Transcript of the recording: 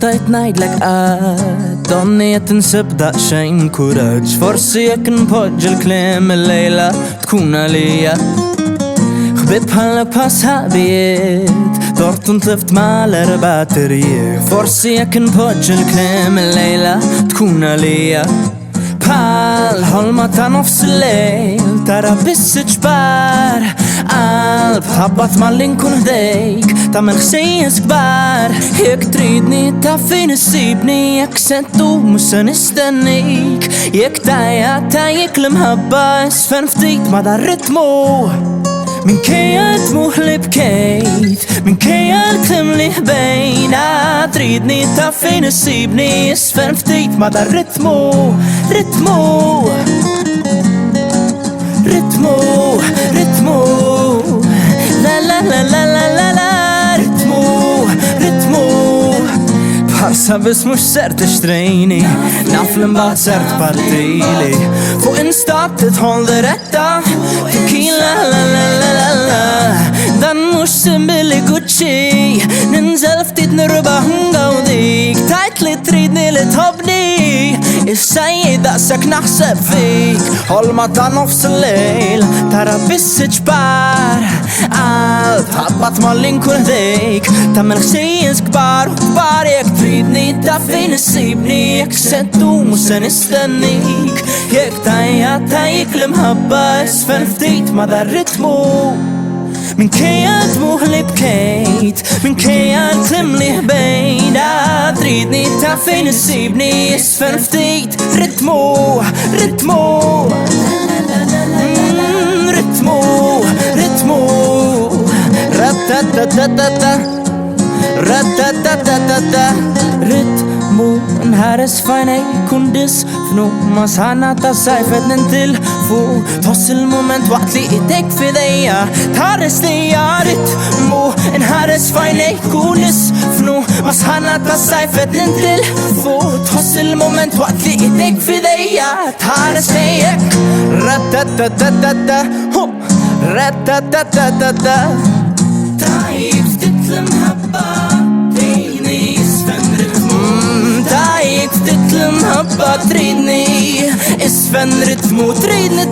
stajt ngħidlek qatt Donni insib daqsxejn kuraġġ Forsi jekk inpoġġi l-kliem Illejla tkun għalija Ħbieb bħal bħas-sħabijiet Dort ntlift mal-erbat irjieħ Forsi jekk inpoġġi l-kliem Illejla tkun għalija Bħal ħolma ta' nofs il-lejl tara biss iċ-ċpar qalb ħabbat malli nkun ħdejk tagħmel ħsejjes kbar Jekk tridni ta' fejn issibni Jekk sentu mhux se nistennik Jekk tajjek l-imħabba isfen ftit ma' dar-ritmu Minkejja d-dmugħ li bkejt Minkejja l-kliem li ħbejna Tridni ta' fejn issibni isfen ftit ma' dar-ritmu Ritmu Ritmu Ritmu La la la la la la la Ritmu Ritmu Bħarsa bis mux ser tixtrejni Naf l-imbat ser tpartili Fuq instab titħol diretta Tequila la la la la la Dan mux simbili Gucci Ninżel ftit nirbaħ ngawdik Tajt li tridni li tħobni Issa daqsak naħseb fik Ħolma ta' nofs il-lejl tara biss iċ-ċpar qalb ħabbat malli nkun ħdejk tagħmel ħsejjes kbar u kbar Jekk tridni ta' fejn issibni Jekk sentu mhux se nistennik Jekk tajjek l-imħabba isfen ftit ma' dar-ritmu Minkejja d-dmugħ li bkejt Minkejja l-kliem li ħbejna Tridni ta' fejn issibni isfen ftit Ritmu Ritmu Ritmu Ritmu Rattatatata Rattatatata Ritmu nħares fajnej kun disfnu Ma sħana ta' sajfet nintilfu Tħoss il-moment waqt li idejk fidejja Tħares lija ritmu nħares fajnej kun disfnu Ma sħana ta' sajfet nintilfu Tħoss il-moment waqt li idejk fidejja Tħares lejek Rattatatata Rattatatata Tajib ftit l-imħabba Tejni isfen ritmu Tajib ftit l-imħabba Tridni isfen ritmu Tridni